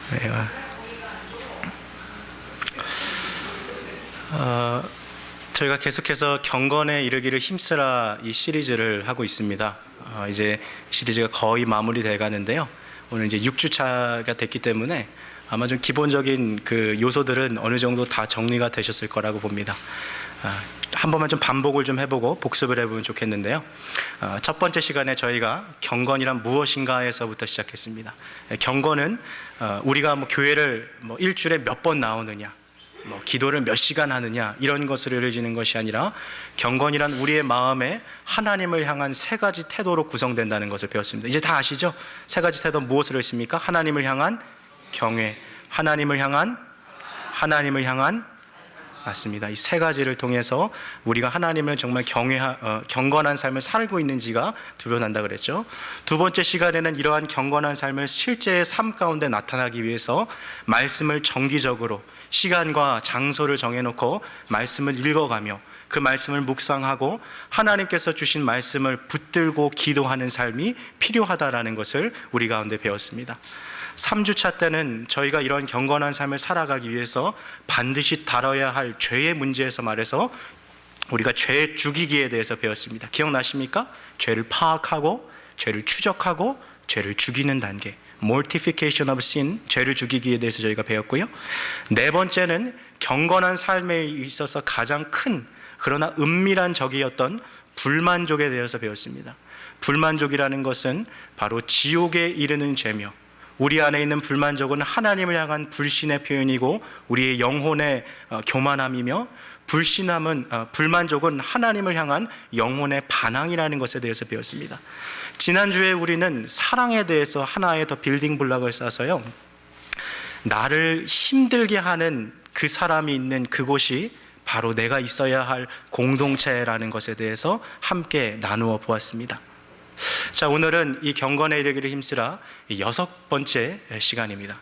네, 저희가 계속해서 경건에 이르기를 힘쓰라 이 시리즈를 하고 있습니다. 이제 시리즈가 거의 마무리돼 가는데요. 오늘 이제 6주차가 됐기 때문에 아마 좀 기본적인 그 요소들은 어느 정도 다 정리가 되셨을 거라고 봅니다. 한 번만 좀 반복을 좀 해보고 복습을 해보면 좋겠는데요. 첫 번째 시간에 저희가 경건이란 무엇인가에서부터 시작했습니다. 경건은 우리가 교회를 일주일에 몇 번 나오느냐, 기도를 몇 시간 하느냐 이런 것으로 이루어지는 것이 아니라 경건이란 우리의 마음에 하나님을 향한 세 가지 태도로 구성된다는 것을 배웠습니다. 이제 다 아시죠? 세 가지 태도 무엇으로 있습니까? 하나님을 향한 경외, 하나님을 향한 맞습니다. 이 세 가지를 통해서 우리가 하나님을 정말 경건한 삶을 살고 있는지가 드러난다 그랬죠. 두 번째 시간에는 이러한 경건한 삶을 실제의 삶 가운데 나타나기 위해서 말씀을 정기적으로 시간과 장소를 정해놓고 말씀을 읽어가며 그 말씀을 묵상하고 하나님께서 주신 말씀을 붙들고 기도하는 삶이 필요하다라는 것을 우리 가운데 배웠습니다. 3주차 때는 저희가 이런 경건한 삶을 살아가기 위해서 반드시 다뤄야 할 죄의 문제에서 말해서 우리가 죄 죽이기에 대해서 배웠습니다. 기억나십니까? 죄를 파악하고 죄를 추적하고 죄를 죽이는 단계, mortification of sin, 죄를 죽이기에 대해서 저희가 배웠고요. 네 번째는 경건한 삶에 있어서 가장 큰 그러나 은밀한 적이었던 불만족에 대해서 배웠습니다. 불만족이라는 것은 바로 지옥에 이르는 죄며 우리 안에 있는 불만족은 하나님을 향한 불신의 표현이고 우리의 영혼의 교만함이며 불만족은 하나님을 향한 영혼의 반항이라는 것에 대해서 배웠습니다. 지난주에 우리는 사랑에 대해서 하나의 더 빌딩 블록을 쌓아서요, 나를 힘들게 하는 그 사람이 있는 그곳이 바로 내가 있어야 할 공동체라는 것에 대해서 함께 나누어 보았습니다. 자, 오늘은 이 경건에 이르기를 힘쓰라 이 6번째 시간입니다.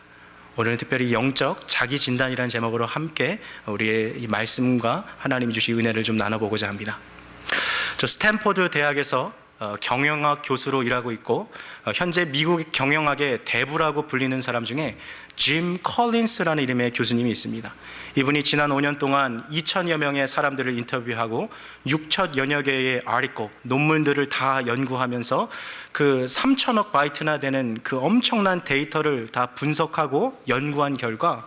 오늘은 특별히 영적 자기 진단이라는 제목으로 함께 우리의 이 말씀과 하나님이 주신 은혜를 좀 나눠보고자 합니다. 저 스탠포드 대학에서 경영학 교수로 일하고 있고 현재 미국 경영학의 대부라고 불리는 사람 중에 짐 컬린스라는 이름의 교수님이 있습니다. 이분이 지난 5년 동안 2천여 명의 사람들을 인터뷰하고 6천여 개의 아티클, 논문들을 다 연구하면서 그 3천억 바이트나 되는 그 엄청난 데이터를 다 분석하고 연구한 결과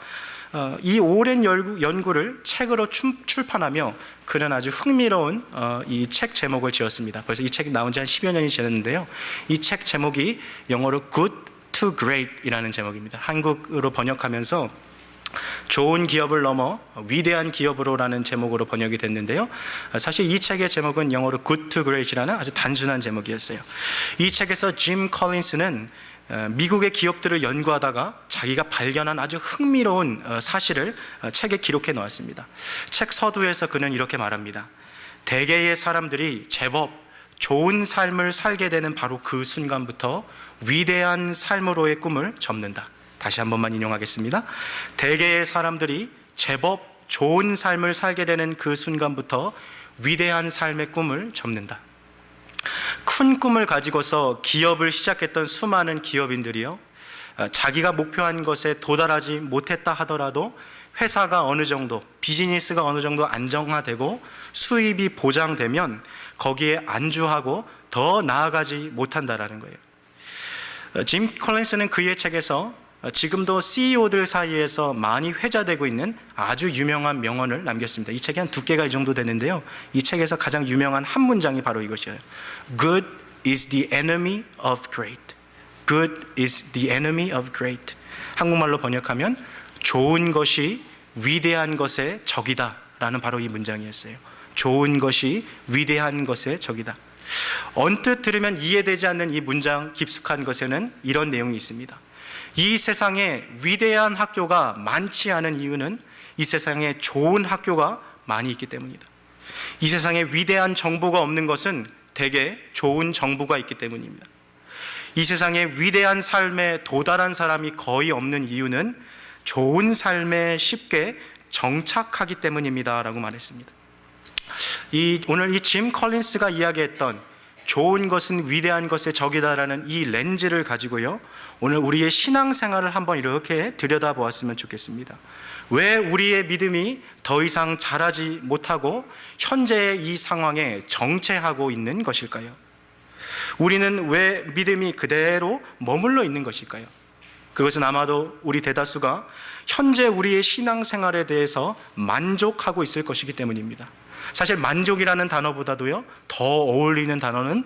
이 오랜 연구를 책으로 출판하며 그는 아주 흥미로운 이 책 제목을 지었습니다. 벌써 이 책이 나온 지 한 10여 년이 지났는데요. 이 책 제목이 영어로 Good to Great 이라는 제목입니다. 한국어로 번역하면서 좋은 기업을 넘어 위대한 기업으로라는 제목으로 번역이 됐는데요. 사실 이 책의 제목은 영어로 Good to Great이라는 아주 단순한 제목이었어요. 이 책에서 짐 컬린스는 미국의 기업들을 연구하다가 자기가 발견한 아주 흥미로운 사실을 책에 기록해 놓았습니다. 책 서두에서 그는 이렇게 말합니다. 대개의 사람들이 제법 좋은 삶을 살게 되는 바로 그 순간부터 위대한 삶으로의 꿈을 접는다. 다시 한 번만 인용하겠습니다. 대개의 사람들이 제법 좋은 삶을 살게 되는 그 순간부터 위대한 삶의 꿈을 접는다. 큰 꿈을 가지고서 기업을 시작했던 수많은 기업인들이요, 자기가 목표한 것에 도달하지 못했다 하더라도 회사가 어느 정도, 비즈니스가 어느 정도 안정화되고 수입이 보장되면 거기에 안주하고 더 나아가지 못한다라는 거예요. 짐 컬린스는 그의 책에서 지금도 CEO들 사이에서 많이 회자되고 있는 아주 유명한 명언을 남겼습니다. 이 책이 한 두께가 이 정도 되는데요, 이 책에서 가장 유명한 한 문장이 바로 이것이에요. Good is the enemy of great. Good is the enemy of great. 한국말로 번역하면 좋은 것이 위대한 것의 적이다 라는 바로 이 문장이었어요. 좋은 것이 위대한 것의 적이다. 언뜻 들으면 이해되지 않는 이 문장 깊숙한 것에는 이런 내용이 있습니다. 이 세상에 위대한 학교가 많지 않은 이유는 이 세상에 좋은 학교가 많이 있기 때문이다. 이 세상에 위대한 정부가 없는 것은 대개 좋은 정부가 있기 때문입니다. 이 세상에 위대한 삶에 도달한 사람이 거의 없는 이유는 좋은 삶에 쉽게 정착하기 때문입니다 라고 말했습니다. 오늘 이 짐 컬린스가 이야기했던 좋은 것은 위대한 것의 적이다라는 이 렌즈를 가지고요, 오늘 우리의 신앙생활을 한번 이렇게 들여다보았으면 좋겠습니다. 왜 우리의 믿음이 더 이상 자라지 못하고 현재의 이 상황에 정체하고 있는 것일까요? 우리는 왜 믿음이 그대로 머물러 있는 것일까요? 그것은 아마도 우리 대다수가 현재 우리의 신앙생활에 대해서 만족하고 있을 것이기 때문입니다. 사실 만족이라는 단어보다도요, 더 어울리는 단어는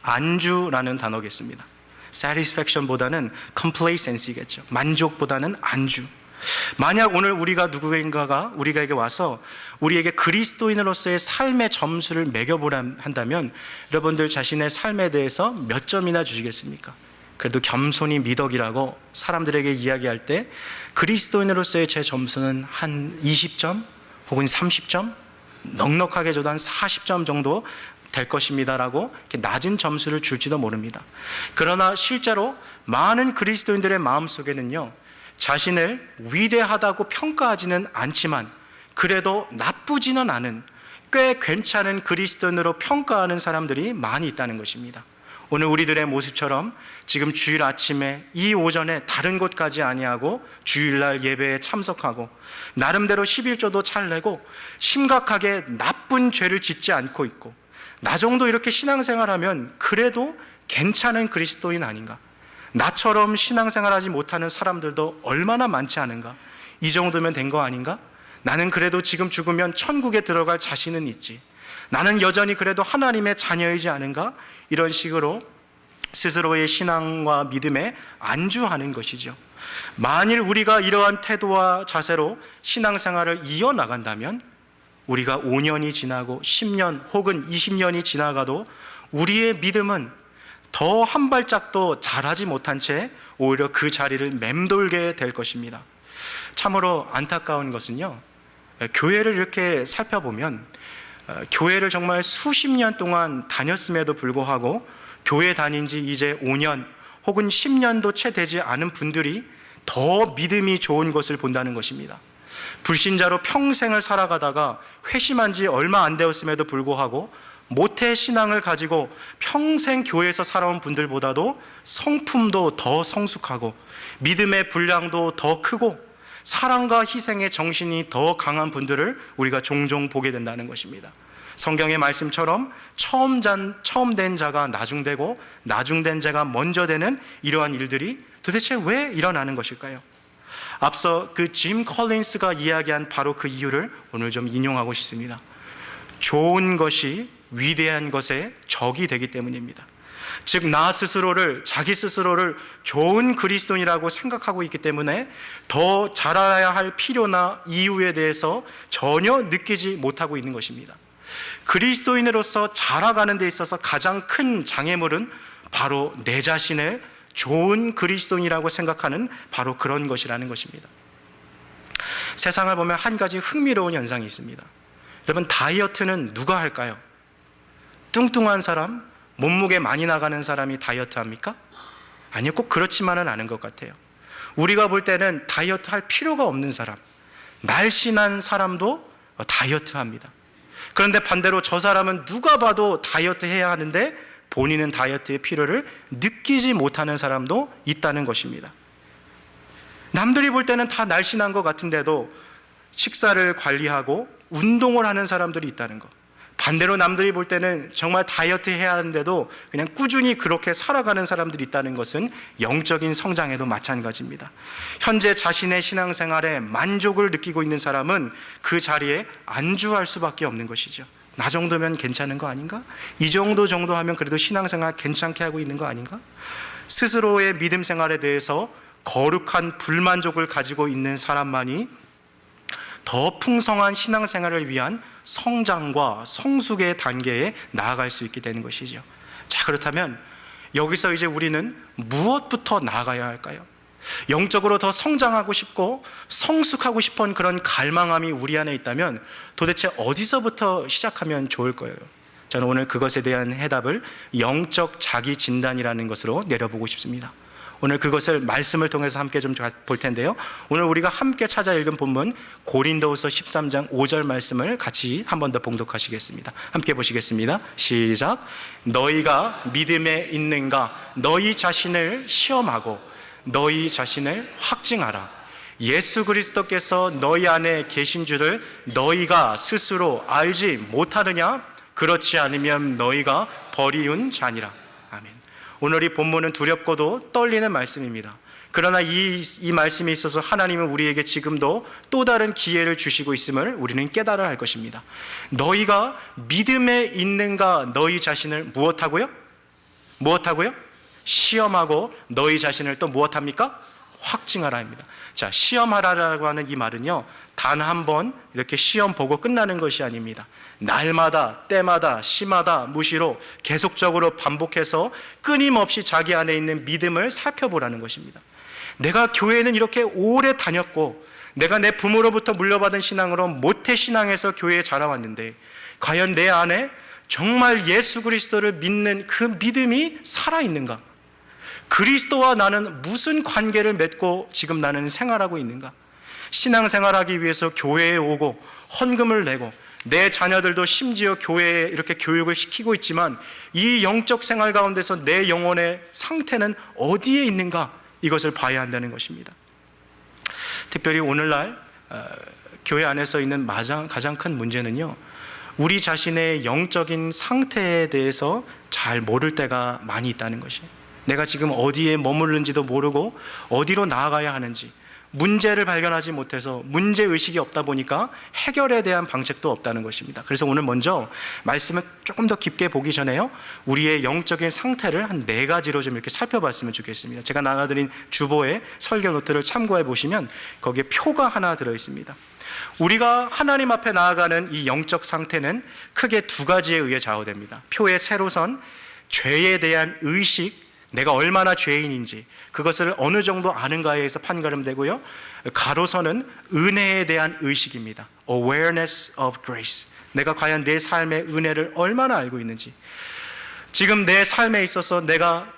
안주라는 단어겠습니다. satisfaction보다는 complacency겠죠. 만족보다는 안주. 만약 오늘 우리가 누구인가가 우리에게 와서 우리에게 그리스도인으로서의 삶의 점수를 매겨보라 한다면 여러분들 자신의 삶에 대해서 몇 점이나 주시겠습니까? 그래도 겸손히 미덕이라고 사람들에게 이야기할 때 그리스도인으로서의 제 점수는 한 20점 혹은 30점, 넉넉하게 줘도 한 40점 정도 될 것입니다라고 이렇게 낮은 점수를 줄지도 모릅니다. 그러나 실제로 많은 그리스도인들의 마음속에는요, 자신을 위대하다고 평가하지는 않지만 그래도 나쁘지는 않은 꽤 괜찮은 그리스도인으로 평가하는 사람들이 많이 있다는 것입니다. 오늘 우리들의 모습처럼 지금 주일 아침에 이 오전에 다른 곳까지 아니하고 주일날 예배에 참석하고 나름대로 11조도 잘 내고 심각하게 나쁜 죄를 짓지 않고 있고 나 정도 이렇게 신앙생활하면 그래도 괜찮은 그리스도인 아닌가? 나처럼 신앙생활하지 못하는 사람들도 얼마나 많지 않은가? 이 정도면 된 거 아닌가? 나는 그래도 지금 죽으면 천국에 들어갈 자신은 있지. 나는 여전히 그래도 하나님의 자녀이지 않은가? 이런 식으로 스스로의 신앙과 믿음에 안주하는 것이죠. 만일 우리가 이러한 태도와 자세로 신앙생활을 이어나간다면 우리가 5년이 지나고 10년 혹은 20년이 지나가도 우리의 믿음은 더 한 발짝도 자라지 못한 채 오히려 그 자리를 맴돌게 될 것입니다. 참으로 안타까운 것은요, 교회를 이렇게 살펴보면 교회를 정말 수십 년 동안 다녔음에도 불구하고 교회 다닌 지 이제 5년 혹은 10년도 채 되지 않은 분들이 더 믿음이 좋은 것을 본다는 것입니다. 불신자로 평생을 살아가다가 회심한 지 얼마 안 되었음에도 불구하고 모태 신앙을 가지고 평생 교회에서 살아온 분들보다도 성품도 더 성숙하고 믿음의 분량도 더 크고 사랑과 희생의 정신이 더 강한 분들을 우리가 종종 보게 된다는 것입니다. 성경의 말씀처럼 처음 된 자가 나중되고 나중된 자가 먼저 되는 이러한 일들이 도대체 왜 일어나는 것일까요? 앞서 그 짐 컬린스가 이야기한 바로 그 이유를 오늘 좀 인용하고 싶습니다. 좋은 것이 위대한 것의 적이 되기 때문입니다. 즉 자기 스스로를 좋은 그리스도인이라고 생각하고 있기 때문에 더 자라야 할 필요나 이유에 대해서 전혀 느끼지 못하고 있는 것입니다. 그리스도인으로서 자라가는 데 있어서 가장 큰 장애물은 바로 내 자신을 좋은 그리스도인이라고 생각하는 바로 그런 것이라는 것입니다. 세상을 보면 한 가지 흥미로운 현상이 있습니다. 여러분, 다이어트는 누가 할까요? 뚱뚱한 사람, 몸무게 많이 나가는 사람이 다이어트 합니까? 아니요, 꼭 그렇지만은 않은 것 같아요. 우리가 볼 때는 다이어트 할 필요가 없는 사람, 날씬한 사람도 다이어트 합니다. 그런데 반대로 저 사람은 누가 봐도 다이어트 해야 하는데 본인은 다이어트의 필요를 느끼지 못하는 사람도 있다는 것입니다. 남들이 볼 때는 다 날씬한 것 같은데도 식사를 관리하고 운동을 하는 사람들이 있다는 것. 반대로 남들이 볼 때는 정말 다이어트 해야 하는데도 그냥 꾸준히 그렇게 살아가는 사람들이 있다는 것은 영적인 성장에도 마찬가지입니다. 현재 자신의 신앙생활에 만족을 느끼고 있는 사람은 그 자리에 안주할 수밖에 없는 것이죠. 나 정도면 괜찮은 거 아닌가? 이 정도 하면 그래도 신앙생활 괜찮게 하고 있는 거 아닌가? 스스로의 믿음 생활에 대해서 거룩한 불만족을 가지고 있는 사람만이 더 풍성한 신앙생활을 위한 성장과 성숙의 단계에 나아갈 수 있게 되는 것이죠. 자, 그렇다면 여기서 이제 우리는 무엇부터 나아가야 할까요? 영적으로 더 성장하고 싶고 성숙하고 싶은 그런 갈망함이 우리 안에 있다면 도대체 어디서부터 시작하면 좋을 거예요? 저는 오늘 그것에 대한 해답을 영적 자기 진단이라는 것으로 내려보고 싶습니다. 오늘 그것을 말씀을 통해서 함께 좀 볼 텐데요. 오늘 우리가 함께 찾아 읽은 본문 고린도후서 13장 5절 말씀을 같이 한 번 더 봉독하시겠습니다. 함께 보시겠습니다. 시작. 너희가 믿음에 있는가 너희 자신을 시험하고 너희 자신을 확증하라. 예수 그리스도께서 너희 안에 계신 줄을 너희가 스스로 알지 못하느냐? 그렇지 않으면 너희가 버리운 자니라. 아멘. 오늘 이 본문은 두렵고도 떨리는 말씀입니다. 그러나 이 말씀에 있어서 하나님은 우리에게 지금도 또 다른 기회를 주시고 있음을 우리는 깨달아야 할 것입니다. 너희가 믿음에 있는가 너희 자신을 무엇하고요? 무엇하고요? 시험하고 너희 자신을 또 무엇합니까? 확증하라 합니다. 자, 시험하라라고 하는 이 말은요, 단 한 번 이렇게 시험 보고 끝나는 것이 아닙니다. 날마다, 때마다, 시마다, 무시로 계속적으로 반복해서 끊임없이 자기 안에 있는 믿음을 살펴보라는 것입니다. 내가 교회는 이렇게 오래 다녔고, 내가 내 부모로부터 물려받은 신앙으로 모태신앙에서 교회에 자라왔는데, 과연 내 안에 정말 예수 그리스도를 믿는 그 믿음이 살아있는가? 그리스도와 나는 무슨 관계를 맺고 지금 나는 생활하고 있는가? 신앙생활하기 위해서 교회에 오고 헌금을 내고 내 자녀들도 심지어 교회에 이렇게 교육을 시키고 있지만 이 영적 생활 가운데서 내 영혼의 상태는 어디에 있는가? 이것을 봐야 한다는 것입니다. 특별히 오늘날 교회 안에서 있는 가장 큰 문제는요, 우리 자신의 영적인 상태에 대해서 잘 모를 때가 많이 있다는 것이에요. 내가 지금 어디에 머무르는지도 모르고 어디로 나아가야 하는지, 문제를 발견하지 못해서 문제의식이 없다 보니까 해결에 대한 방책도 없다는 것입니다. 그래서 오늘 먼저 말씀을 조금 더 깊게 보기 전에요, 우리의 영적인 상태를 한 4가지로 좀 이렇게 살펴봤으면 좋겠습니다. 제가 나눠드린 주보의 설교 노트를 참고해 보시면 거기에 표가 하나 들어있습니다. 우리가 하나님 앞에 나아가는 이 영적 상태는 크게 2가지에 의해 좌우됩니다. 표의 세로선, 죄에 대한 의식, 내가 얼마나 죄인인지 그것을 어느 정도 아는가에 의해서 판가름되고요, 가로선은 은혜에 대한 의식입니다. Awareness of grace. 내가 과연 내 삶의 은혜를 얼마나 알고 있는지, 지금 내 삶에 있어서 내가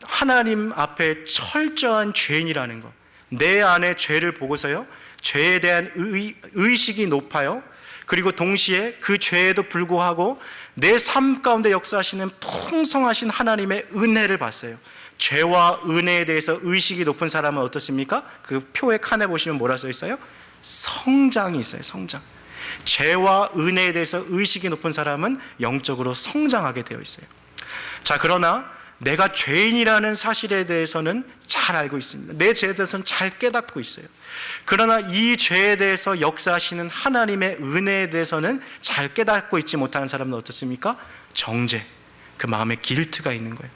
하나님 앞에 철저한 죄인이라는 것, 내 안에 죄를 보고서요, 죄에 대한 의식이 높아요. 그리고 동시에 그 죄에도 불구하고 내 삶 가운데 역사하시는 풍성하신 하나님의 은혜를 봤어요. 죄와 은혜에 대해서 의식이 높은 사람은 어떻습니까? 그 표의 칸에 보시면 뭐라 써 있어요? 성장이 있어요. 성장. 죄와 은혜에 대해서 의식이 높은 사람은 영적으로 성장하게 되어 있어요. 자, 그러나 내가 죄인이라는 사실에 대해서는 잘 알고 있습니다. 내 죄에 대해서는 잘 깨닫고 있어요. 그러나 이 죄에 대해서 역사하시는 하나님의 은혜에 대해서는 잘 깨닫고 있지 못하는 사람은 어떻습니까? 정죄, 그 마음에 길트가 있는 거예요.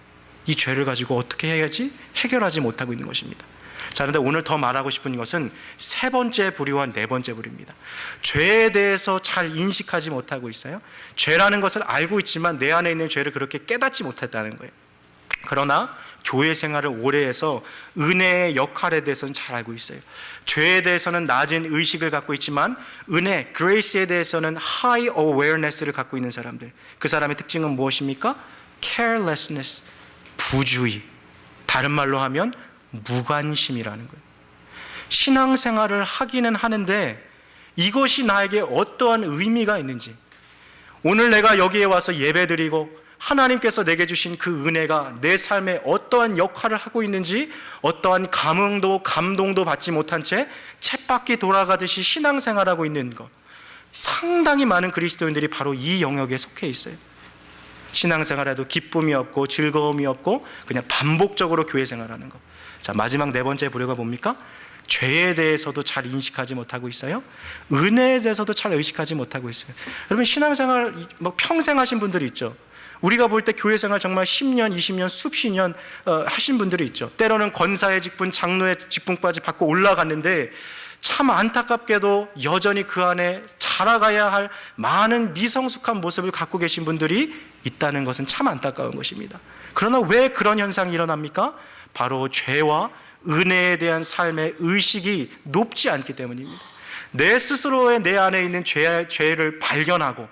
이 죄를 가지고 어떻게 해야지 해결하지 못하고 있는 것입니다. 자, 그런데 오늘 더 말하고 싶은 것은 3번째 부류와 4번째 부류입니다. 죄에 대해서 잘 인식하지 못하고 있어요. 죄라는 것을 알고 있지만 내 안에 있는 죄를 그렇게 깨닫지 못했다는 거예요. 그러나 교회 생활을 오래 해서 은혜의 역할에 대해서는 잘 알고 있어요. 죄에 대해서는 낮은 의식을 갖고 있지만 은혜, grace에 대해서는 high awareness를 갖고 있는 사람들, 그 사람의 특징은 무엇입니까? carelessness, 부주의, 다른 말로 하면 무관심이라는 거예요. 신앙생활을 하기는 하는데 이것이 나에게 어떠한 의미가 있는지, 오늘 내가 여기에 와서 예배드리고 하나님께서 내게 주신 그 은혜가 내 삶에 어떠한 역할을 하고 있는지, 어떠한 감동도 받지 못한 채 쳇바퀴 돌아가듯이 신앙생활하고 있는 것, 상당히 많은 그리스도인들이 바로 이 영역에 속해 있어요. 신앙생활에도 기쁨이 없고 즐거움이 없고 그냥 반복적으로 교회 생활하는 것. 자, 마지막 4번째 부류가 뭡니까? 죄에 대해서도 잘 인식하지 못하고 있어요. 은혜에 대해서도 잘 의식하지 못하고 있어요. 여러분, 신앙생활 평생 하신 분들이 있죠. 우리가 볼 때 교회 생활 정말 10년, 20년, 수십 년 하신 분들이 있죠. 때로는 권사의 직분, 장로의 직분까지 받고 올라갔는데 참 안타깝게도 여전히 그 안에 자라가야 할 많은 미성숙한 모습을 갖고 계신 분들이 있다는 것은 참 안타까운 것입니다. 그러나 왜 그런 현상이 일어납니까? 바로 죄와 은혜에 대한 삶의 의식이 높지 않기 때문입니다. 내 스스로의 내 안에 있는 죄를 발견하고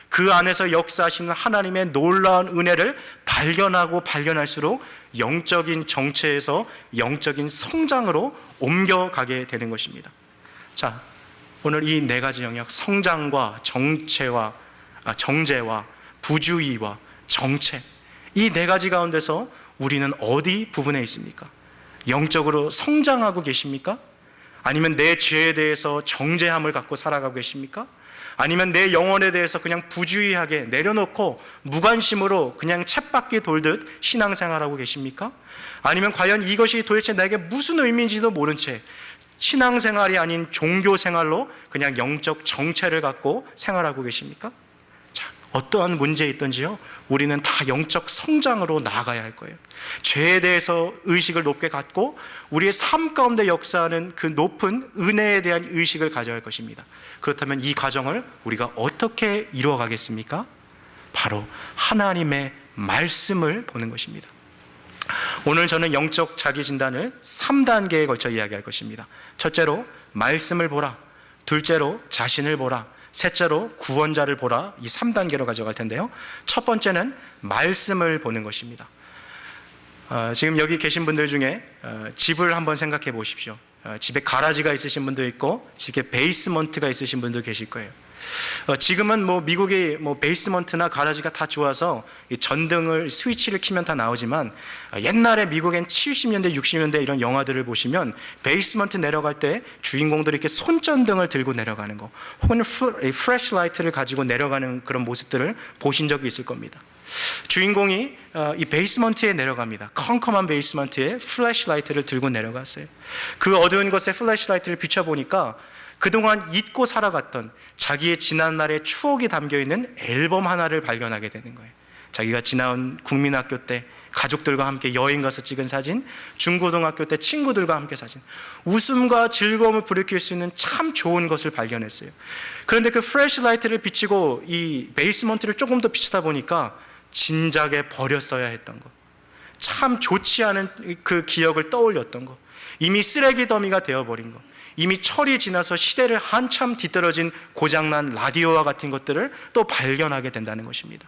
그 안에서 역사하시는 하나님의 놀라운 은혜를 발견하고 발견할수록 영적인 정체에서 영적인 성장으로 옮겨가게 되는 것입니다. 자, 오늘 이 네 가지 영역, 성장과 정제와 부주의와 정체, 이 네 가지 가운데서 우리는 어디 부분에 있습니까? 영적으로 성장하고 계십니까? 아니면 내 죄에 대해서 정죄함을 갖고 살아가고 계십니까? 아니면 내 영혼에 대해서 그냥 부주의하게 내려놓고 무관심으로 그냥 쳇바퀴 돌듯 신앙생활하고 계십니까? 아니면 과연 이것이 도대체 나에게 무슨 의미인지도 모른 채 신앙생활이 아닌 종교생활로 그냥 영적 정체를 갖고 생활하고 계십니까? 자, 어떠한 문제에 있든지요, 우리는 다 영적 성장으로 나아가야 할 거예요. 죄에 대해서 의식을 높게 갖고 우리의 삶 가운데 역사하는 그 높은 은혜에 대한 의식을 가져야 할 것입니다. 그렇다면 이 과정을 우리가 어떻게 이루어가겠습니까? 바로 하나님의 말씀을 보는 것입니다. 오늘 저는 영적 자기진단을 3단계에 걸쳐 이야기할 것입니다. 첫째로 말씀을 보라, 둘째로 자신을 보라, 셋째로 구원자를 보라, 이 3단계로 가져갈 텐데요. 첫 번째는 말씀을 보는 것입니다. 지금 여기 계신 분들 중에 집을 한번 생각해 보십시오. 집에 가라지가 있으신 분도 있고 집에 베이스먼트가 있으신 분도 계실 거예요. 지금은 미국이 베이스먼트나 가라지가 다 좋아서 이 전등을 스위치를 키면 다 나오지만, 옛날에 미국엔 70년대 60년대 이런 영화들을 보시면 베이스먼트 내려갈 때 주인공들이 이렇게 손전등을 들고 내려가는 거, 혹은 플래시라이트를 가지고 내려가는 그런 모습들을 보신 적이 있을 겁니다. 주인공이 이 베이스먼트에 내려갑니다. 컴컴한 베이스먼트에 플래시라이트를 들고 내려갔어요. 그 어두운 곳에 플래시라이트를 비춰보니까 그동안 잊고 살아갔던 자기의 지난날의 추억이 담겨있는 앨범 하나를 발견하게 되는 거예요. 자기가 지나온 국민학교 때 가족들과 함께 여행 가서 찍은 사진, 중고등학교 때 친구들과 함께 사진, 웃음과 즐거움을 불러일으킬 수 있는 참 좋은 것을 발견했어요. 그런데 그 플래시라이트를 비치고 이 베이스먼트를 조금 더 비추다 보니까 진작에 버렸어야 했던 것, 참 좋지 않은 그 기억을 떠올렸던 것, 이미 쓰레기 더미가 되어버린 것, 이미 철이 지나서 시대를 한참 뒤떨어진 고장난 라디오와 같은 것들을 또 발견하게 된다는 것입니다.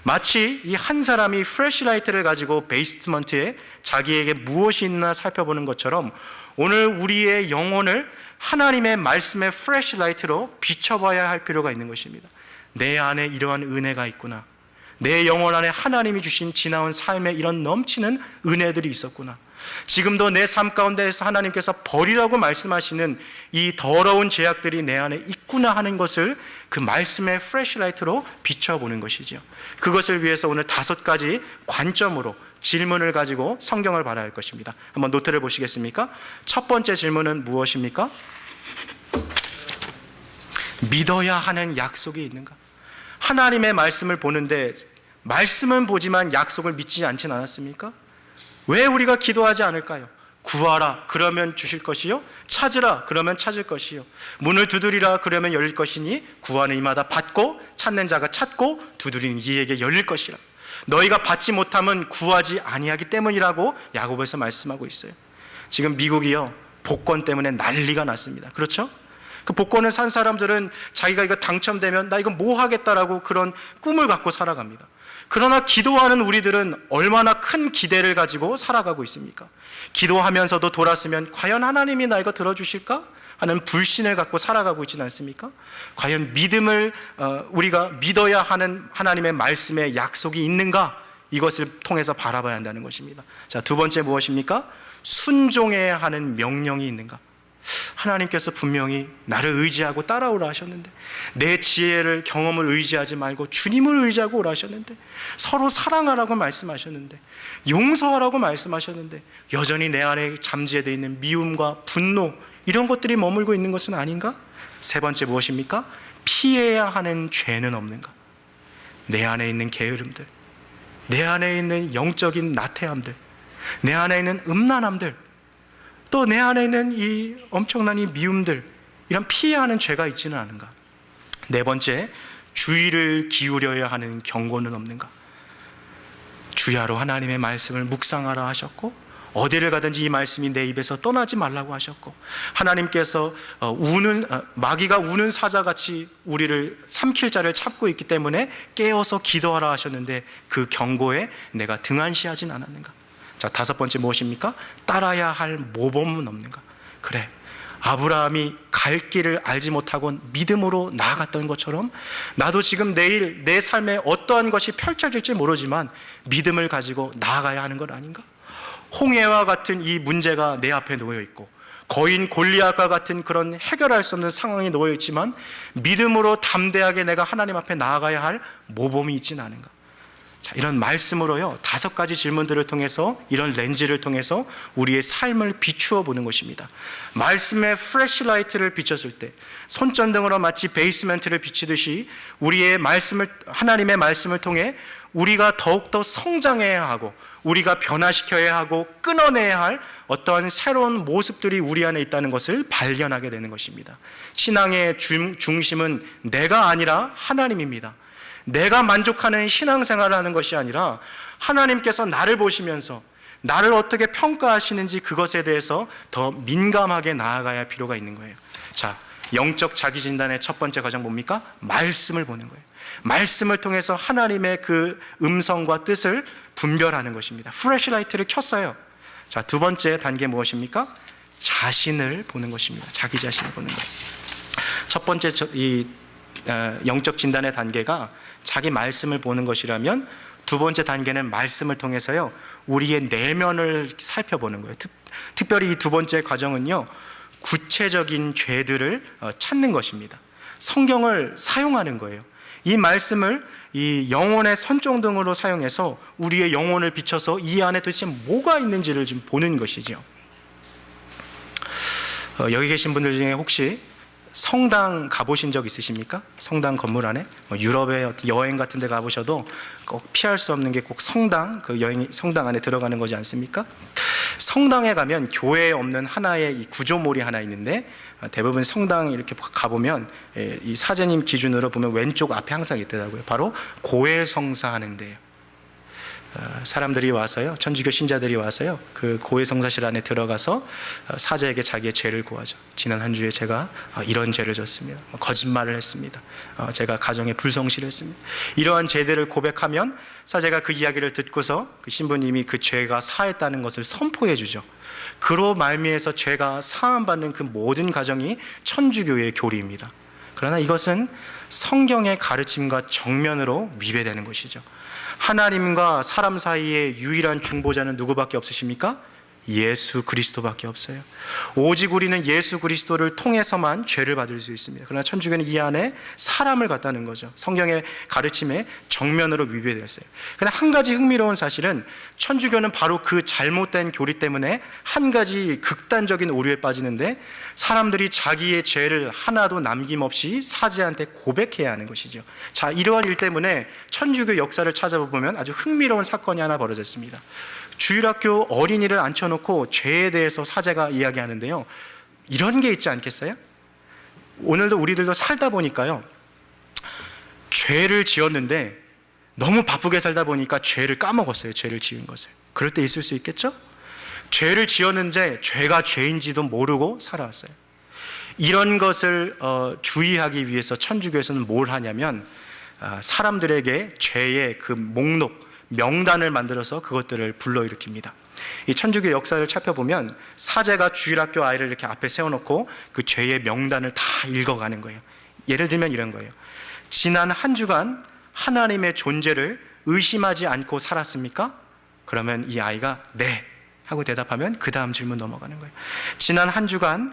마치 이 한 사람이 플래시라이트를 가지고 베이스먼트에 자기에게 무엇이 있나 살펴보는 것처럼 오늘 우리의 영혼을 하나님의 말씀의 플래시라이트로 비춰봐야 할 필요가 있는 것입니다. 내 안에 이러한 은혜가 있구나, 내 영혼 안에 하나님이 주신 지나온 삶에 이런 넘치는 은혜들이 있었구나, 지금도 내 삶 가운데에서 하나님께서 버리라고 말씀하시는 이 더러운 죄악들이 내 안에 있구나 하는 것을 그 말씀의 플래시라이트로 비춰보는 것이죠. 그것을 위해서 오늘 5가지 관점으로 질문을 가지고 성경을 바라야 할 것입니다. 한번 노트를 보시겠습니까? 첫 번째 질문은 무엇입니까? 믿어야 하는 약속이 있는가? 하나님의 말씀을 보는데 말씀은 보지만 약속을 믿지 않진 않았습니까? 왜 우리가 기도하지 않을까요? 구하라 그러면 주실 것이요, 찾으라 그러면 찾을 것이요, 문을 두드리라 그러면 열릴 것이니 구하는 이마다 받고 찾는 자가 찾고 두드리는 이에게 열릴 것이라. 너희가 받지 못하면 구하지 아니하기 때문이라고 야고보에서 말씀하고 있어요. 지금 미국이요, 복권 때문에 난리가 났습니다. 그렇죠? 그 복권을 산 사람들은 자기가 이거 당첨되면 나 이거 뭐 하겠다라고 그런 꿈을 갖고 살아갑니다. 그러나 기도하는 우리들은 얼마나 큰 기대를 가지고 살아가고 있습니까? 기도하면서도 돌았으면 과연 하나님이 나 이거 들어주실까? 하는 불신을 갖고 살아가고 있지는 않습니까? 과연 믿음을 우리가 믿어야 하는 하나님의 말씀에 약속이 있는가? 이것을 통해서 바라봐야 한다는 것입니다. 자, 두 번째 무엇입니까? 순종해야 하는 명령이 있는가? 하나님께서 분명히 나를 의지하고 따라오라 하셨는데, 내 지혜를 경험을 의지하지 말고 주님을 의지하고 오라 하셨는데, 서로 사랑하라고 말씀하셨는데, 용서하라고 말씀하셨는데 여전히 내 안에 잠재되어 있는 미움과 분노, 이런 것들이 머물고 있는 것은 아닌가? 세 번째 무엇입니까? 피해야 하는 죄는 없는가? 내 안에 있는 게으름들, 내 안에 있는 영적인 나태함들, 내 안에 있는 음란함들, 또 내 안에 있는 이 엄청난 이 미움들, 이런 피해야 하는 죄가 있지는 않은가? 네 번째, 주의를 기울여야 하는 경고는 없는가? 주야로 하나님의 말씀을 묵상하라 하셨고 어디를 가든지 이 말씀이 내 입에서 떠나지 말라고 하셨고, 하나님께서 마귀가 우는 사자같이 우리를 삼킬 자를 찾고 있기 때문에 깨어서 기도하라 하셨는데 그 경고에 내가 등한시하진 않았는가? 자, 다섯 번째 무엇입니까? 따라야 할 모범은 없는가? 그래, 아브라함이 갈 길을 알지 못하고 믿음으로 나아갔던 것처럼 나도 지금 내일 내 삶에 어떠한 것이 펼쳐질지 모르지만 믿음을 가지고 나아가야 하는 것 아닌가? 홍해와 같은 이 문제가 내 앞에 놓여 있고 거인 골리앗과 같은 그런 해결할 수 없는 상황이 놓여 있지만 믿음으로 담대하게 내가 하나님 앞에 나아가야 할 모범이 있지는 않은가? 자, 이런 말씀으로요, 다섯 가지 질문들을 통해서, 이런 렌즈를 통해서 우리의 삶을 비추어 보는 것입니다. 말씀의 플래시라이트를 비췄을 때, 손전등으로 마치 베이스멘트를 비치듯이 우리의 말씀을, 하나님의 말씀을 통해 우리가 더욱더 성장해야 하고 우리가 변화시켜야 하고 끊어내야 할 어떠한 새로운 모습들이 우리 안에 있다는 것을 발견하게 되는 것입니다. 신앙의 중심은 내가 아니라 하나님입니다. 내가 만족하는 신앙생활을 하는 것이 아니라 하나님께서 나를 보시면서 나를 어떻게 평가하시는지 그것에 대해서 더 민감하게 나아가야 할 필요가 있는 거예요. 자, 영적 자기진단의 첫 번째 과정 뭡니까? 말씀을 보는 거예요. 말씀을 통해서 하나님의 그 음성과 뜻을 분별하는 것입니다. 플래시라이트를 켰어요. 자, 두 번째 단계 무엇입니까? 자신을 보는 것입니다. 자기 자신을 보는 거예요. 첫 번째 이 영적 진단의 단계가 자기 말씀을 보는 것이라면, 두 번째 단계는 말씀을 통해서요, 우리의 내면을 살펴보는 거예요. 특별히 이 두 번째 과정은요, 구체적인 죄들을 찾는 것입니다. 성경을 사용하는 거예요. 이 말씀을 이 영혼의 선종등으로 사용해서 우리의 영혼을 비춰서 이 안에 도대체 뭐가 있는지를 좀 보는 것이죠. 여기 계신 분들 중에 혹시 성당 가보신 적 있으십니까? 성당 건물 안에 유럽에 여행 같은 데 가보셔도 꼭 피할 수 없는 게 꼭 성당, 그 여행이 성당 안에 들어가는 거지 않습니까? 성당에 가면 교회에 없는 하나의 이 구조물이 하나 있는데, 대부분 성당 이렇게 가보면 이 사제님 기준으로 보면 왼쪽 앞에 항상 있더라고요. 바로 고해성사 하는 데요. 사람들이 와서요, 천주교 신자들이 와서요, 그 고해성사실 안에 들어가서 사제에게 자기의 죄를 고하죠. 지난 한 주에 제가 이런 죄를 졌습니다. 거짓말을 했습니다. 제가 가정에 불성실을 했습니다. 이러한 죄들을 고백하면 사제가 그 이야기를 듣고서 그 신부님이 그 죄가 사했다는 것을 선포해 주죠. 그로 말미에서 죄가 사함받는 그 모든 과정이 천주교의 교리입니다. 그러나 이것은 성경의 가르침과 정면으로 위배되는 것이죠. 하나님과 사람 사이의 유일한 중보자는 누구밖에 없으십니까? 예수 그리스도밖에 없어요. 오직 우리는 예수 그리스도를 통해서만 죄를 받을 수 있습니다. 그러나 천주교는 이 안에 사람을 갖다는 거죠. 성경의 가르침에 정면으로 위배되었어요. 그러나 한 가지 흥미로운 사실은, 천주교는 바로 그 잘못된 교리 때문에 한 가지 극단적인 오류에 빠지는데, 사람들이 자기의 죄를 하나도 남김없이 사제한테 고백해야 하는 것이죠. 자, 이러한 일 때문에 천주교 역사를 찾아보면 아주 흥미로운 사건이 하나 벌어졌습니다. 주일학교 어린이를 앉혀놓고 죄에 대해서 사제가 이야기하는데요, 이런 게 있지 않겠어요? 오늘도 우리들도 살다 보니까요, 죄를 지었는데 너무 바쁘게 살다 보니까 죄를 까먹었어요. 죄를 지은 것을. 그럴 때 있을 수 있겠죠? 죄를 지었는데 죄가 죄인지도 모르고 살아왔어요. 이런 것을 주의하기 위해서 천주교에서는 뭘 하냐면, 사람들에게 죄의 그 목록, 명단을 만들어서 그것들을 불러일으킵니다. 이 천주교 역사를 살펴보면 사제가 주일학교 아이를 이렇게 앞에 세워놓고 그 죄의 명단을 다 읽어가는 거예요. 예를 들면 이런 거예요. 지난 한 주간 하나님의 존재를 의심하지 않고 살았습니까? 그러면 이 아이가 네 하고 대답하면 그 다음 질문 넘어가는 거예요. 지난 한 주간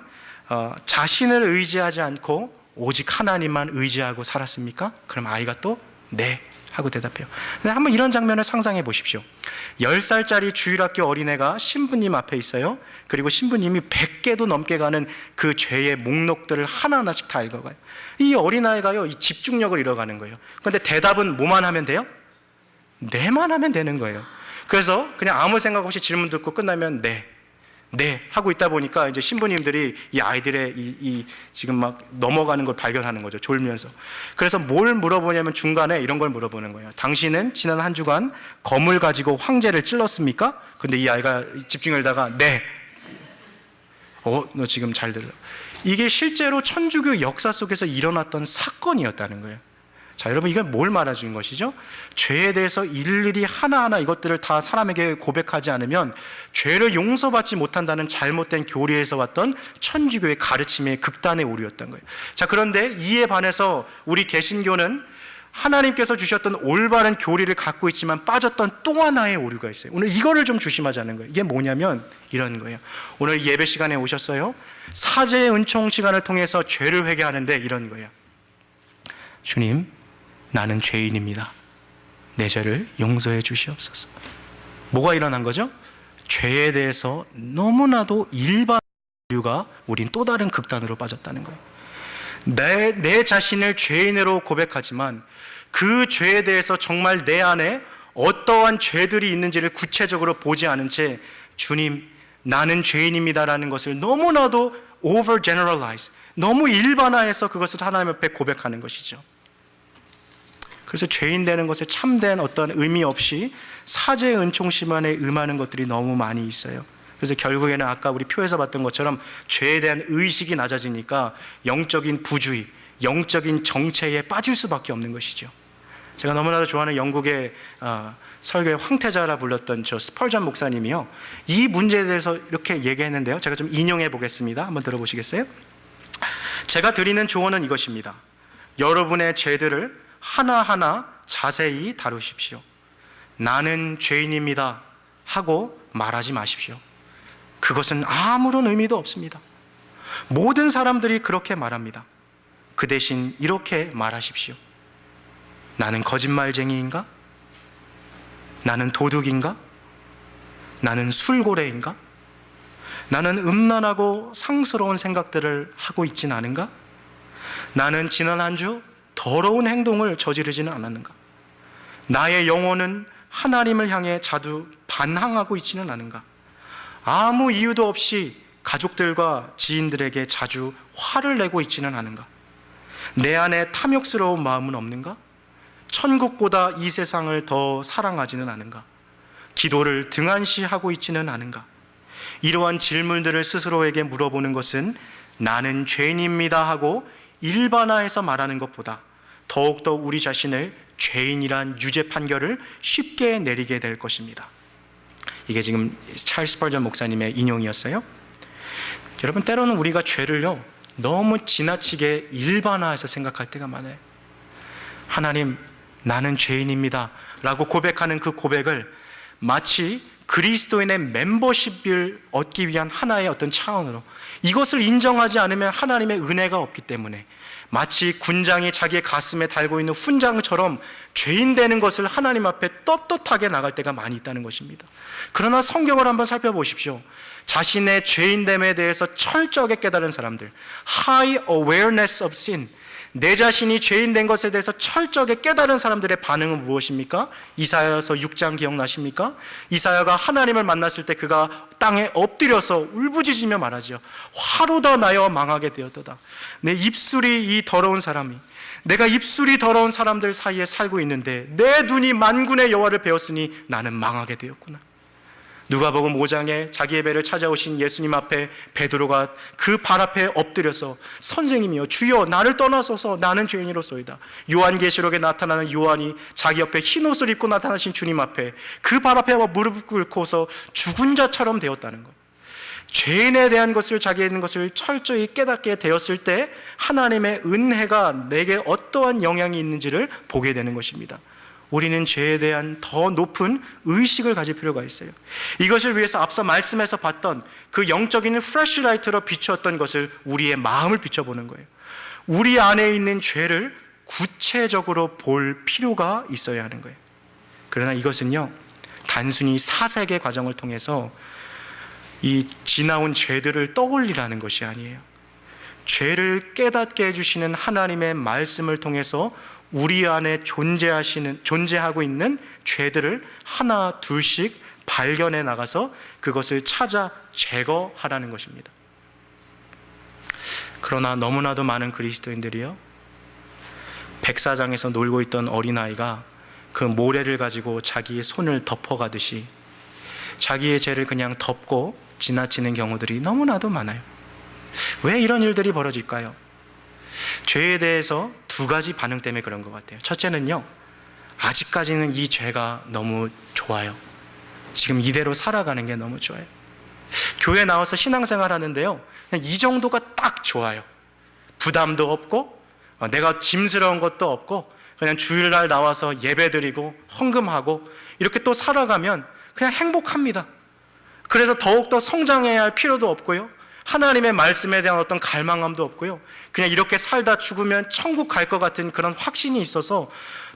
자신을 의지하지 않고 오직 하나님만 의지하고 살았습니까? 그럼 아이가 또 네 하고 대답해요. 한번 이런 장면을 상상해 보십시오. 10살짜리 주일학교 어린애가 신부님 앞에 있어요. 그리고 신부님이 100개도 넘게 가는 그 죄의 목록들을 하나하나씩 다 읽어가요. 이 어린아이가요, 이 집중력을 잃어가는 거예요. 그런데 대답은 뭐만 하면 돼요? 네만 하면 되는 거예요. 그래서 그냥 아무 생각 없이 질문 듣고 끝나면 네, 네 하고 있다 보니까 이제 신부님들이 이 아이들의 이 지금 막 넘어가는 걸 발견하는 거죠. 졸면서. 그래서 뭘 물어보냐면 중간에 이런 걸 물어보는 거예요. 당신은 지난 한 주간 검을 가지고 황제를 찔렀습니까? 근데 이 아이가 집중하다가 네. 너 지금 잘 들려. 이게 실제로 천주교 역사 속에서 일어났던 사건이었다는 거예요. 자, 여러분, 이건 뭘 말해주는 것이죠? 죄에 대해서 일일이 하나하나 이것들을 다 사람에게 고백하지 않으면 죄를 용서받지 못한다는 잘못된 교리에서 왔던 천주교의 가르침의 극단의 오류였던 거예요. 자, 그런데 이에 반해서 우리 개신교는 하나님께서 주셨던 올바른 교리를 갖고 있지만 빠졌던 또 하나의 오류가 있어요. 오늘 이거를 좀 조심하자는 거예요. 이게 뭐냐면 이런 거예요. 오늘 예배 시간에 오셨어요? 사제의 은총 시간을 통해서 죄를 회개하는데 이런 거예요. 주님, 나는 죄인입니다. 내 죄를 용서해 주시옵소서. 뭐가 일어난 거죠? 죄에 대해서 너무나도 일반 오류가 우린 또 다른 극단으로 빠졌다는 거예요. 내 자신을 죄인으로 고백하지만 그 죄에 대해서 정말 내 안에 어떠한 죄들이 있는지를 구체적으로 보지 않은 채 주님, 나는 죄인입니다라는 것을 너무나도 overgeneralize, 너무 일반화해서 그것을 하나님 앞에 고백하는 것이죠. 그래서 죄인 되는 것에 참된 어떤 의미 없이 사제의 은총심만에 임하는 것들이 너무 많이 있어요. 그래서 결국에는 아까 우리 표에서 봤던 것처럼 죄에 대한 의식이 낮아지니까 영적인 부주의, 영적인 정체에 빠질 수밖에 없는 것이죠. 제가 너무나도 좋아하는 영국의 설교의 황태자라 불렀던 저 스펄전 목사님이요, 이 문제에 대해서 이렇게 얘기했는데요. 제가 좀 인용해 보겠습니다. 한번 들어보시겠어요? 제가 드리는 조언은 이것입니다. 여러분의 죄들을 하나하나 자세히 다루십시오. 나는 죄인입니다 하고 말하지 마십시오. 그것은 아무런 의미도 없습니다. 모든 사람들이 그렇게 말합니다. 그 대신 이렇게 말하십시오. 나는 거짓말쟁이인가? 나는 도둑인가? 나는 술고래인가? 나는 음란하고 상스러운 생각들을 하고 있진 않은가? 나는 지난 한 주 더러운 행동을 저지르지는 않았는가? 나의 영혼은 하나님을 향해 자주 반항하고 있지는 않은가? 아무 이유도 없이 가족들과 지인들에게 자주 화를 내고 있지는 않은가? 내 안에 탐욕스러운 마음은 없는가? 천국보다 이 세상을 더 사랑하지는 않은가? 기도를 등한시하고 있지는 않은가? 이러한 질문들을 스스로에게 물어보는 것은 나는 죄인입니다 하고 일반화해서 말하는 것보다 더욱더 우리 자신을 죄인이란 유죄 판결을 쉽게 내리게 될 것입니다. 이게 지금 찰스 스펄전 목사님의 인용이었어요. 여러분, 때로는 우리가 죄를요 너무 지나치게 일반화해서 생각할 때가 많아요. 하나님, 나는 죄인입니다 라고 고백하는 그 고백을 마치 그리스도인의 멤버십을 얻기 위한 하나의 어떤 차원으로, 이것을 인정하지 않으면 하나님의 은혜가 없기 때문에 마치 군장이 자기의 가슴에 달고 있는 훈장처럼 죄인 되는 것을 하나님 앞에 떳떳하게 나갈 때가 많이 있다는 것입니다. 그러나 성경을 한번 살펴보십시오. 자신의 죄인됨에 대해서 철저하게 깨달은 사람들, high awareness of sin, 내 자신이 죄인 된 것에 대해서 철저하게 깨달은 사람들의 반응은 무엇입니까? 이사야서 6장 기억나십니까? 이사야가 하나님을 만났을 때 그가 땅에 엎드려서 울부짖으며 말하죠. 화로다 나여 망하게 되었도다. 내 입술이 이 더러운 사람이, 내가 입술이 더러운 사람들 사이에 살고 있는데 내 눈이 만군의 여호와를 배웠으니 나는 망하게 되었구나. 누가복음 5장에 자기의 배를 찾아오신 예수님 앞에 베드로가 그 발 앞에 엎드려서 선생님이여 주여 나를 떠나소서 나는 죄인이로소이다. 요한계시록에 나타나는 요한이 자기 옆에 흰 옷을 입고 나타나신 주님 앞에 그 발 앞에 무릎 꿇고서 죽은 자처럼 되었다는 것. 죄인에 대한 것을, 자기에 있는 것을 철저히 깨닫게 되었을 때 하나님의 은혜가 내게 어떠한 영향이 있는지를 보게 되는 것입니다. 우리는 죄에 대한 더 높은 의식을 가질 필요가 있어요. 이것을 위해서 앞서 말씀에서 봤던 그 영적인 플래시라이트로 비추었던 것을 우리의 마음을 비춰보는 거예요. 우리 안에 있는 죄를 구체적으로 볼 필요가 있어야 하는 거예요. 그러나 이것은요, 단순히 사색의 과정을 통해서 이 지나온 죄들을 떠올리라는 것이 아니에요. 죄를 깨닫게 해주시는 하나님의 말씀을 통해서 우리 안에 존재하고 있는 죄들을 하나 둘씩 발견해 나가서 그것을 찾아 제거하라는 것입니다. 그러나 너무나도 많은 그리스도인들이요, 백사장에서 놀고 있던 어린아이가 그 모래를 가지고 자기의 손을 덮어가듯이 자기의 죄를 그냥 덮고 지나치는 경우들이 너무나도 많아요. 왜 이런 일들이 벌어질까요? 죄에 대해서 두 가지 반응 때문에 그런 것 같아요. 첫째는요, 아직까지는 이 죄가 너무 좋아요. 지금 이대로 살아가는 게 너무 좋아요. 교회 나와서 신앙생활 하는데요, 그냥 이 정도가 딱 좋아요. 부담도 없고 내가 짐스러운 것도 없고 그냥 주일날 나와서 예배드리고 헌금하고 이렇게 또 살아가면 그냥 행복합니다. 그래서 더욱더 성장해야 할 필요도 없고요, 하나님의 말씀에 대한 어떤 갈망함도 없고요, 그냥 이렇게 살다 죽으면 천국 갈 것 같은 그런 확신이 있어서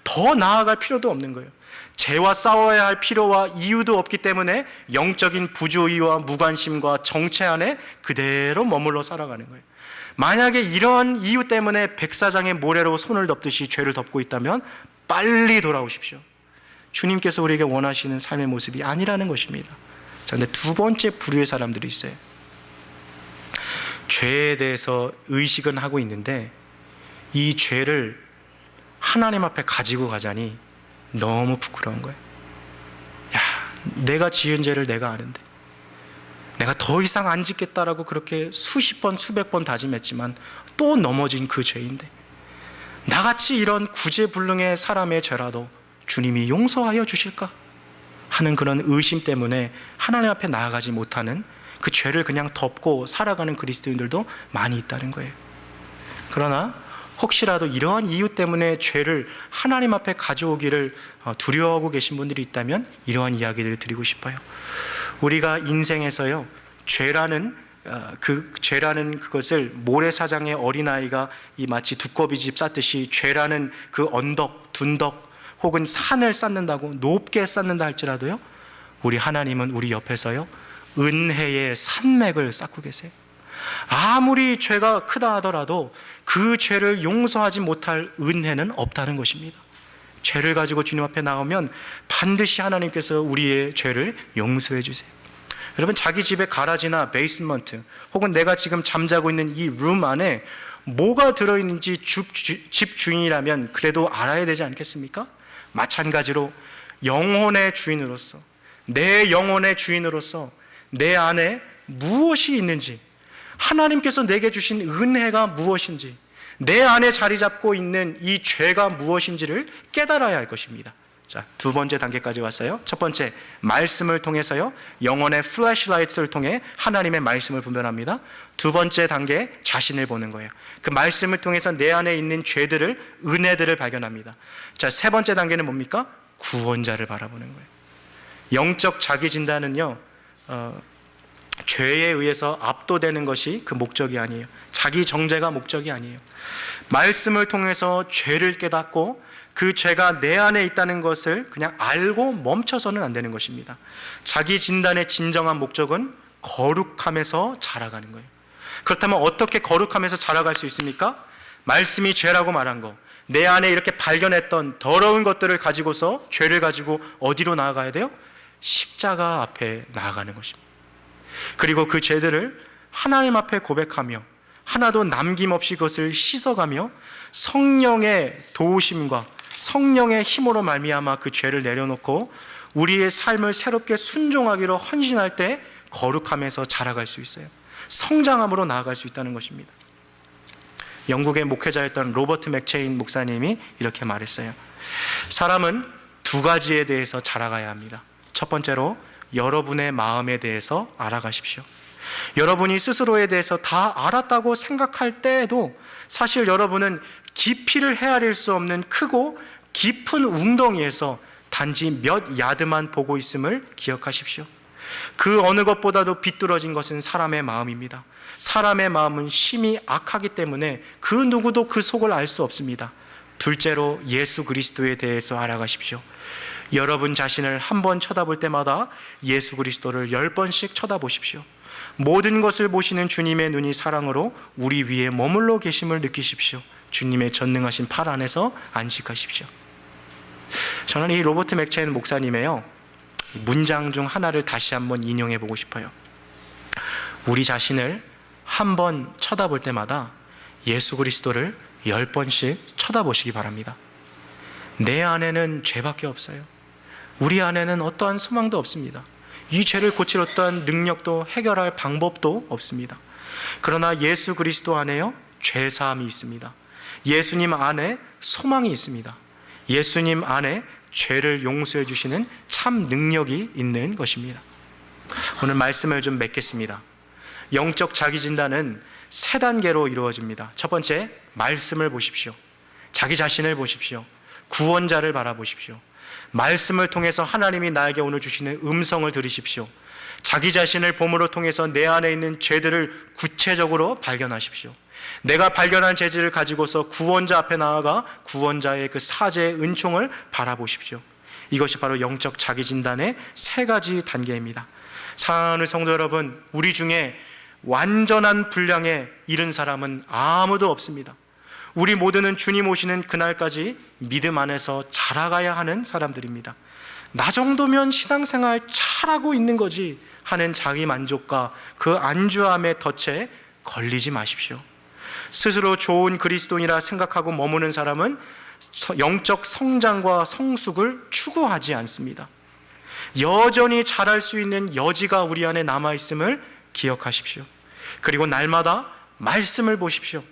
더 나아갈 필요도 없는 거예요. 죄와 싸워야 할 필요와 이유도 없기 때문에 영적인 부조의와 무관심과 정체 안에 그대로 머물러 살아가는 거예요. 만약에 이런 이유 때문에 백사장의 모래로 손을 덮듯이 죄를 덮고 있다면 빨리 돌아오십시오. 주님께서 우리에게 원하시는 삶의 모습이 아니라는 것입니다. 자, 근데 두 번째 부류의 사람들이 있어요. 죄에 대해서 의식은 하고 있는데 이 죄를 하나님 앞에 가지고 가자니 너무 부끄러운 거예요. 야, 내가 지은 죄를 내가 아는데 내가 더 이상 안 짓겠다라고 그렇게 수십 번 수백 번 다짐했지만 또 넘어진 그 죄인데 나같이 이런 구제불능의 사람의 죄라도 주님이 용서하여 주실까 하는 그런 의심 때문에 하나님 앞에 나아가지 못하는, 그 죄를 그냥 덮고 살아가는 그리스도인들도 많이 있다는 거예요. 그러나 혹시라도 이러한 이유 때문에 죄를 하나님 앞에 가져오기를 두려워하고 계신 분들이 있다면 이러한 이야기를 드리고 싶어요. 우리가 인생에서요, 죄라는 그것을 모래사장의 어린아이가 이 마치 두꺼비집 쌓듯이 죄라는 그 언덕, 둔덕 혹은 산을 쌓는다고, 높게 쌓는다 할지라도요, 우리 하나님은 우리 옆에서요 은혜의 산맥을 쌓고 계세요. 아무리 죄가 크다 하더라도 그 죄를 용서하지 못할 은혜는 없다는 것입니다. 죄를 가지고 주님 앞에 나오면 반드시 하나님께서 우리의 죄를 용서해 주세요. 여러분, 자기 집의 가라지나 베이스먼트 혹은 내가 지금 잠자고 있는 이 룸 안에 뭐가 들어있는지 집 주인이라면 그래도 알아야 되지 않겠습니까? 마찬가지로 영혼의 주인으로서, 내 영혼의 주인으로서 내 안에 무엇이 있는지, 하나님께서 내게 주신 은혜가 무엇인지, 내 안에 자리 잡고 있는 이 죄가 무엇인지를 깨달아야 할 것입니다. 자, 두 번째 단계까지 왔어요. 첫 번째, 말씀을 통해서요, 영혼의 플래시라이트를 통해 하나님의 말씀을 분별합니다. 두 번째 단계, 자신을 보는 거예요. 그 말씀을 통해서 내 안에 있는 죄들을, 은혜들을 발견합니다. 자, 세 번째 단계는 뭡니까? 구원자를 바라보는 거예요. 영적 자기 진단은요, 죄에 의해서 압도되는 것이 그 목적이 아니에요. 자기 정죄가 목적이 아니에요. 말씀을 통해서 죄를 깨닫고 그 죄가 내 안에 있다는 것을 그냥 알고 멈춰서는 안 되는 것입니다. 자기 진단의 진정한 목적은 거룩함에서 자라가는 거예요. 그렇다면 어떻게 거룩함에서 자라갈 수 있습니까? 말씀이 죄라고 말한 거, 내 안에 이렇게 발견했던 더러운 것들을 가지고서, 죄를 가지고 어디로 나아가야 돼요? 십자가 앞에 나아가는 것입니다. 그리고 그 죄들을 하나님 앞에 고백하며 하나도 남김없이 그것을 씻어가며 성령의 도우심과 성령의 힘으로 말미암아 그 죄를 내려놓고 우리의 삶을 새롭게 순종하기로 헌신할 때 거룩함에서 자라갈 수 있어요. 성장함으로 나아갈 수 있다는 것입니다. 영국의 목회자였던 로버트 맥체인 목사님이 이렇게 말했어요. 사람은 두 가지에 대해서 자라가야 합니다. 첫 번째로 여러분의 마음에 대해서 알아가십시오. 여러분이 스스로에 대해서 다 알았다고 생각할 때에도 사실 여러분은 깊이를 헤아릴 수 없는 크고 깊은 웅덩이에서 단지 몇 야드만 보고 있음을 기억하십시오. 그 어느 것보다도 비뚤어진 것은 사람의 마음입니다. 사람의 마음은 심히 악하기 때문에 그 누구도 그 속을 알 수 없습니다. 둘째로 예수 그리스도에 대해서 알아가십시오. 여러분 자신을 한 번 쳐다볼 때마다 예수 그리스도를 10번씩 쳐다보십시오. 모든 것을 보시는 주님의 눈이 사랑으로 우리 위에 머물러 계심을 느끼십시오. 주님의 전능하신 팔 안에서 안식하십시오. 저는 이 로버트 맥체인 목사님의요, 문장 중 하나를 다시 한번 인용해 보고 싶어요. 우리 자신을 한 번 쳐다볼 때마다 예수 그리스도를 10번씩 쳐다보시기 바랍니다. 내 안에는 죄밖에 없어요. 우리 안에는 어떠한 소망도 없습니다. 이 죄를 고칠 어떠한 능력도 해결할 방법도 없습니다. 그러나 예수 그리스도 안에요, 죄사함이 있습니다. 예수님 안에 소망이 있습니다. 예수님 안에 죄를 용서해 주시는 참 능력이 있는 것입니다. 오늘 말씀을 좀 맺겠습니다. 영적 자기 진단은 3단계로 이루어집니다. 첫 번째, 말씀을 보십시오. 자기 자신을 보십시오. 구원자를 바라보십시오. 말씀을 통해서 하나님이 나에게 오늘 주시는 음성을 들으십시오. 자기 자신을 봄으로 통해서 내 안에 있는 죄들을 구체적으로 발견하십시오. 내가 발견한 죄질을 가지고서 구원자 앞에 나아가 구원자의 그 사죄의 은총을 바라보십시오. 이것이 바로 영적 자기 진단의 3가지 단계입니다. 사랑하는 성도 여러분, 우리 중에 완전한 분량에 이른 사람은 아무도 없습니다. 우리 모두는 주님 오시는 그날까지 믿음 안에서 자라가야 하는 사람들입니다. 나 정도면 신앙생활 잘하고 있는 거지 하는 자기 만족과 그 안주함의 덫에 걸리지 마십시오. 스스로 좋은 그리스도인이라 생각하고 머무는 사람은 영적 성장과 성숙을 추구하지 않습니다. 여전히 자랄 수 있는 여지가 우리 안에 남아있음을 기억하십시오. 그리고 날마다 말씀을 보십시오.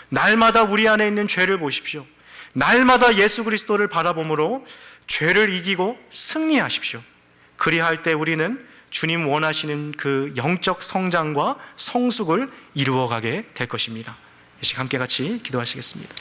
날마다 우리 안에 있는 죄를 보십시오. 날마다 예수 그리스도를 바라봄으로 죄를 이기고 승리하십시오. 그리할 때 우리는 주님 원하시는 그 영적 성장과 성숙을 이루어가게 될 것입니다. 이 시간 함께 같이 기도하시겠습니다.